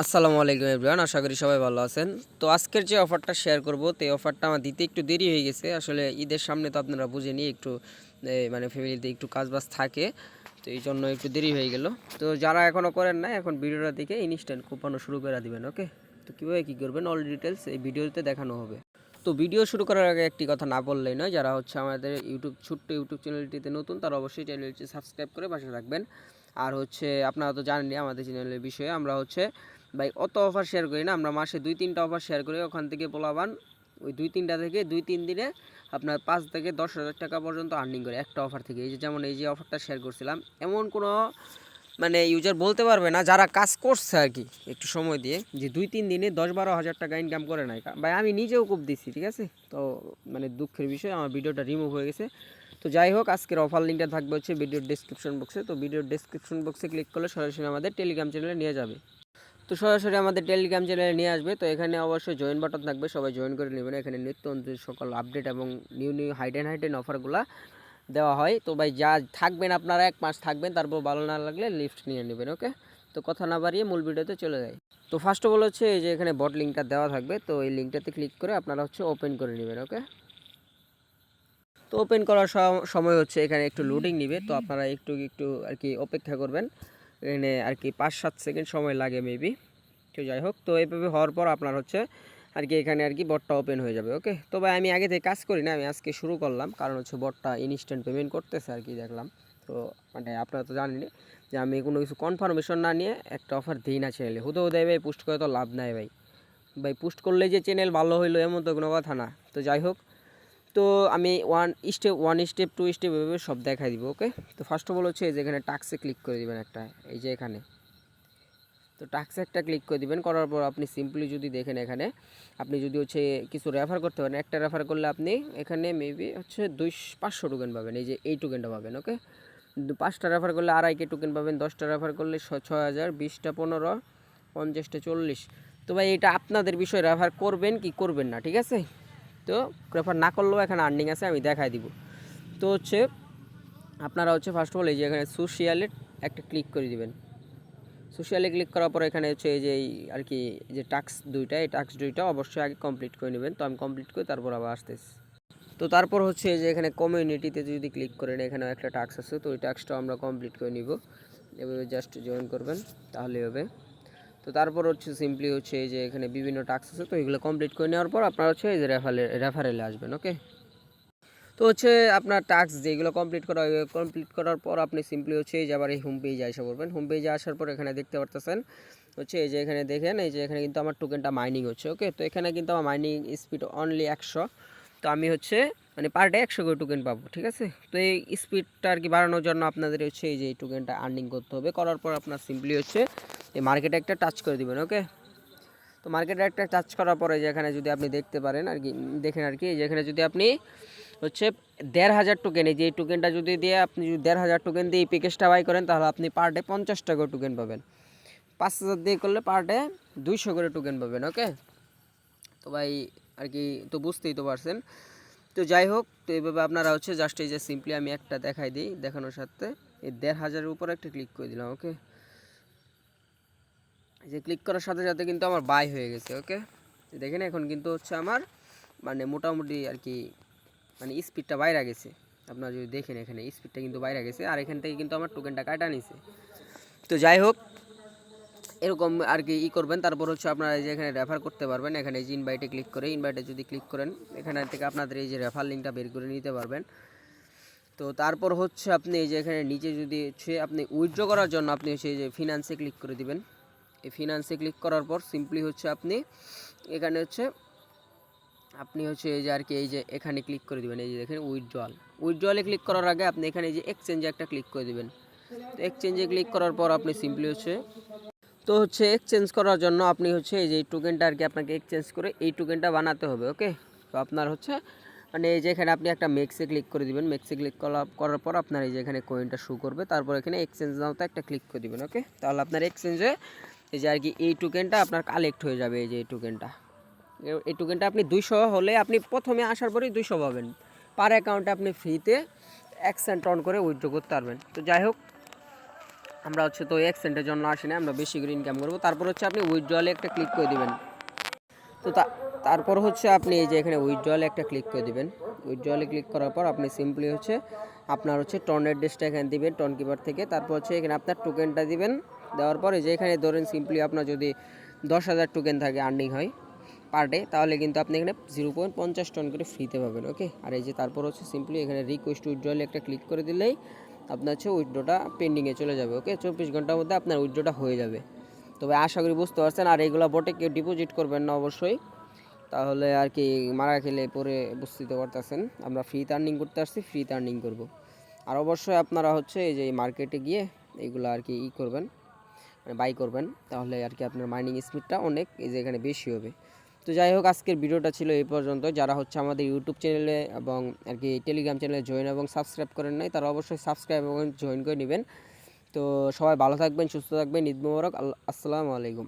আসসালামু আলাইকুম এভরিওয়ান, আশা করি সবাই ভালো আছেন। তো আজকের যে অফারটা শেয়ার করব, তো এই অফারটা আমার দিতে একটু দেরি হয়ে গেছে। আসলে ঈদের সামনে তো আপনারা বুঝে নিয়ে একটু মানে ফ্যামিলিতে একটু কাজবাজ থাকে, তো এই জন্য একটু দেরি হয়ে গেল। তো যারা এখনও করেন না, এখন ভিডিওটা দেখে ইনস্ট্যান্ট কুপনও শুরু করে দিবেন। ওকে, তো কীভাবে কী করবেন অল ডিটেলস এই ভিডিওতে দেখানো হবে। তো ভিডিও শুরু করার আগে একটি কথা না বললেই নয়, যারা হচ্ছে আমাদের ছোট্ট ইউটিউব চ্যানেলটিতে নতুন, তারা অবশ্যই চ্যানেলটি সাবস্ক্রাইব করে পাশে রাখবেন। আর হচ্ছে আপনারা তো জানেনই আমাদের চ্যানেলের বিষয়ে, আমরা হচ্ছে ভাই অত অফার শেয়ার করি না, আমরা মাসে 2-3টা অফার শেয়ার করি। ওখান থেকে পোলাবান ওই 2-3টা থেকে 2-3 দিনে আপনার 5 থেকে 10,000 টাকা পর্যন্ত আর্নিং করে একটা অফার থেকে। এই যে যেমন এই যে অফারটা শেয়ার করছিলাম, এমন কোনো মানে ইউজার বলতে পারবে না যারা কাজ করছে আর কি একটু সময় দিয়ে, যে 2-3 দিনে 10-12 হাজার টাকা ইনকাম করে নাই। ভাই আমি নিজেও খুব দিচ্ছি, ঠিক আছে। তো মানে দুঃখের বিষয় আমার ভিডিওটা রিমুভ হয়ে গেছে। তো যাই হোক, আজকের অফার লিঙ্কটা থাকবে হচ্ছে ভিডিওর ডেসক্রিপশন বক্সে। তো ভিডিওর ডেসক্রিপশন বক্সে ক্লিক করলে সরাসরি আমাদের টেলিগ্রাম চ্যানেলে নিয়ে যাবে। তো সরাসরি আমাদের টেলিগ্রাম চ্যানেলে নিয়ে আসবে। তো এখানে অবশ্যই জয়েন বাটন থাকবে, সবাই জয়েন করে নেবেন। এখানে নিত্য নতুন সকল আপডেট এবং নিউ হাইডেন অফারগুলো দেওয়া হয়। তো ভাই যা থাকবেন আপনারা 1 মাস থাকবেন, তারপর ভালো না লাগলে লিফট নিয়ে নেবেন। ওকে, তো কথা না বাড়িয়ে মূল ভিডিওতে চলে যাই। তো ফার্স্ট অফ অল হচ্ছে এই যে এখানে বট লিঙ্কটা দেওয়া থাকবে, তো এই লিঙ্কটাতে ক্লিক করে আপনারা হচ্ছে ওপেন করে নেবেন। ওকে, তো ওপেন করার সময় হচ্ছে এখানে একটু লোডিং নেবে, তো আপনারা একটু একটু আর কি অপেক্ষা করবেন। এখানে আর কি 5-7 সেকেন্ড সময় লাগে মেবি। তো যাই হোক, তো এইভাবে হওয়ার পর আপনার হচ্ছে আর কি এখানে আর কি বটটা ওপেন হয়ে যাবে। ওকে, তো ভাই আমি আগে থেকে কাজ করি না, আমি আজকে শুরু করলাম, কারণ হচ্ছে বটটা ইনস্ট্যান্ট পেমেন্ট করতেছে আর কি দেখলাম। তো মানে আপনারা তো জানেনই যে আমি কোনো কিছু কনফার্মেশন না নিয়ে একটা অফার দিই না চ্যানেলে। হুদো হুদাই ভাই পোস্ট করে তো লাভ নাই ভাই। ভাই পোস্ট করলে যে চ্যানেল ভালো হইলো এমন তো কোনো কথা না। তো যাই হোক, তো আমি ওয়ান স্টেপ 2 স্টেপ এভাবে সব দেখাই দিব। ওকে, তো ফার্স্ট অফ অল হচ্ছে এই যে এখানে টাক্সে ক্লিক করে দিবেন একটা, এই যে এখানে। তো টাক্সে একটা ক্লিক করে দিবেন, করার পর আপনি সিম্পলি যদি দেখেন এখানে আপনি যদি হচ্ছে কিছু রেফার করতে পারেন, একটা রেফার করলে আপনি এখানে মেবি হচ্ছে 500 টোকেন পাবেন। এই যে এই টোকেনটা পাবেন। ওকে, 5টা রেফার করলে 2.5K টোকেন পাবেন, 10টা রেফার করলে 6,000, 20টা 15, 50টা 40। তো ভাই এটা আপনাদের বিষয়, রেফার করবেন কি করবেন না, ঠিক আছে। তো রেফার না করলেও এখানে আর্নিং আছে, আমি দেখাই দিব। তো হচ্ছে আপনারা হচ্ছে ফার্স্ট অফ অল এই যে এখানে সোশ্যালে একটা ক্লিক করে দিবেন। সোশ্যালে ক্লিক করার পর এখানে হচ্ছে এই যে আর কি যে টাস্ক দুইটা, এই টাস্ক দুইটা অবশ্যই আগে কমপ্লিট করে নেবেন। তো আমি কমপ্লিট করি, তারপর আবার আসতেছি। তো তারপর হচ্ছে এই যে এখানে কমিউনিটিতে যদি ক্লিক করেন, এখানে একটা টাস্ক আছে, তো ওই টাস্কটাও আমরা কমপ্লিট করে নিব। এভাবে জাস্ট জয়েন করবেন, তাহলেই হবে। তো তারপর হচ্ছে সিম্পলি হচ্ছে এই যে এখানে বিভিন্ন টাস্ক আছে, তো এগুলো কমপ্লিট করে নেওয়ার পর আপনারা হচ্ছে এই যে রেফারেলে আসবেন। ওকে, তো হচ্ছে আপনার টাস্ক যেগুলো কমপ্লিট করার পর আপনি সিম্পলি হচ্ছে এই যে আবার এই হোম পেজে আসা পড়বেন। হোম পেজে আসার পর এখানে দেখতে পারতেছেন হচ্ছে এই যে এখানে দেখেন, এই যে এখানে কিন্তু আমার টোকেনটা মাইনিং হচ্ছে। ওকে, তো এখানে কিন্তু আমার মাইনিং স্পিড অনলি 100। তো আমি হচ্ছে মানে পার ডে 100 করে টোকেন পাবো, ঠিক আছে। তো এই স্পিডটা আর কি বাড়ানোর জন্য আপনাদের হচ্ছে এই যে এই টোকেনটা আর্নিং করতে হবে। করার পর আপনার সিম্পলি হচ্ছে এই মার্কেটে একটা টাচ করে দিবেন। ওকে, তো মার্কেটে একটা টাচ করার পরে যেখানে যদি আপনি দেখতে পারেন আর কি, দেখেন আর কি যেখানে যদি আপনি হচ্ছে 1,500 টোকেন, এই যে এই টোকেনটা যদি দিয়ে আপনি যদি 1,500 টোকেন দিয়ে এই প্যাকেজটা বাই করেন, তাহলে আপনি পার ডে 50 টাকা টোকেন পাবেন। 5,000 দিয়ে করলে পার ডে 200 করে টোকেন পাবেন। ওকে, তো ভাই আর কি তো বুঝতেই তো পারছেন। তো যাই হোক, তো এইভাবে আপনারা হচ্ছে জাস্ট এই যে সিম্পলি আমি একটা দেখাই দিই দেখানোর সাথে এই 1,500-এর উপর একটা ক্লিক করে দিলাম। ওকে, এই যে ক্লিক করার সাথে সাথে কিন্তু আমার বাই হয়ে গেছে। ওকে, দেখেন এখন কিন্তু হচ্ছে আমার মানে মোটামুটি আর কি মানে স্পিডটা বাইরে গেছে। আপনারা যদি দেখেন এখানে স্পিডটা কিন্তু বাইরে গেছে, আর এখান থেকে কিন্তু আমার টোকেনটা কাটা নিছে। তো যাই হোক, এরকম আর কি করবেন। তারপর হচ্ছে আপনারা এই যে এখানে রেফার করতে পারবেন। এখানে এই যে ইনভাইটে ক্লিক করে, ইনভাইটে যদি ক্লিক করেন, এখানে থেকে আপনাদের এই যে রেফার লিঙ্কটা বের করে নিতে পারবেন। তো তারপর হচ্ছে আপনি এই যে এখানে নিচে যদি হচ্ছে আপনি উইথড্র করার জন্য আপনি হচ্ছে এই যে ফিনান্সে ক্লিক করে দিবেন। এই ফিনান্সে ক্লিক করার পর সিম্পলি হচ্ছে আপনি এখানে হচ্ছে আপনি হচ্ছে এই যে আর কি এই যে এখানে ক্লিক করে দিবেন। এই যে দেখেন উইথড্রয়ালে ক্লিক করার আগে আপনি এখানে এই যে এক্সচেঞ্জে একটা ক্লিক করে দিবেন। তো এক্সচেঞ্জে ক্লিক করার পর আপনি সিম্পলি হচ্ছে তো হচ্ছে এক্সচেঞ্জ করার জন্য আপনি হচ্ছে এই যে এই টোকেনটা আর কি আপনাকে এক্সচেঞ্জ করে এই টোকেনটা বানাতে হবে। ওকে, তো আপনার হচ্ছে মানে এই যে এখানে আপনি একটা মেক্সে ক্লিক করে দিবেন। মেক্সে ক্লিক করার পর আপনার এই যে এখানে কয়েনটা শো করবে, তারপর এখানে এক্সচেঞ্জ নাওতে একটা ক্লিক করে দিবেন। ওকে, তাহলে আপনার এক্সচেঞ্জে এই যে আর কি এই টোকেনটা আপনার কালেক্ট হয়ে যাবে। এই যে এই টোকেনটা আপনি 200 হলে আপনি প্রথমে আসার পরেই 200 পাবেন। পার অ্যাকাউন্টে আপনি ফ্রিতে 1 সেন্ট অন করে উইথড্র করতে পারবেন। তো যাই হোক, আমরা হচ্ছে তো 1 সেন্টের জন্য আসি না, আমরা বেশি করে ইনকাম করবো। তারপর হচ্ছে আপনি উইথড্রলে একটা ক্লিক করে দিবেন। তো তারপর হচ্ছে আপনি এই যে এখানে উইথড্রলে একটা ক্লিক করে দিবেন। উইথড্রলে ক্লিক করার পর আপনি সিম্পলি হচ্ছে আপনার হচ্ছে টন অ্যাড্রেসটা এখানে দিবেন টন কিপার থেকে। তারপর হচ্ছে এখানে আপনার টোকেনটা দিবেন। দেওয়ার পরে যে এখানে ধরেন সিম্পলি আপনার যদি 10,000 টোকেন থাকে আর্নিং হয় পার ডে, তাহলে কিন্তু আপনি এখানে 0.50 টন করে ফ্রিতে পাবেন। ওকে, আর এই যে তারপর হচ্ছে সিম্পলি এখানে রিকোয়েস্ট উইথড্রলে একটা ক্লিক করে দিলেই আপনার হচ্ছে উইথড্রটা পেন্ডিংয়ে চলে যাবে। ওকে, 24 ঘন্টার মধ্যে আপনার উইথড্রটা হয়ে যাবে। তবে আশা করি বুঝতে পারছেন। আর এইগুলো বটে কেউ ডিপোজিট করবেন না অবশ্যই, তাহলে আর কি মারা খেলে পরে বুঝতে পারতেছেন। আমরা ফ্রিতে আর্নিং করতে আসছি, ফ্রিতে আর্নিং করব। আর অবশ্যই আপনারা হচ্ছে এই যে মার্কেটে গিয়ে এইগুলো আর কি করবেন, মানে বাই করবেন, তাহলে আর কি আপনার মাইনিং স্পিডটা অনেক এই যে এখানে বেশি হবে। তো যাই হোক, আজকের ভিডিওটা ছিল এই পর্যন্ত। যারা হচ্ছে আমাদের ইউটিউব চ্যানেলে এবং আর কি টেলিগ্রাম চ্যানেলে জয়েন এবং সাবস্ক্রাইব করেন নাই, তারা অবশ্যই সাবস্ক্রাইব এবং জয়েন করে নেবেন। তো সবাই ভালো থাকবেন, সুস্থ থাকবেন। ঈদ মোবারক। আসসালামু আলাইকুম।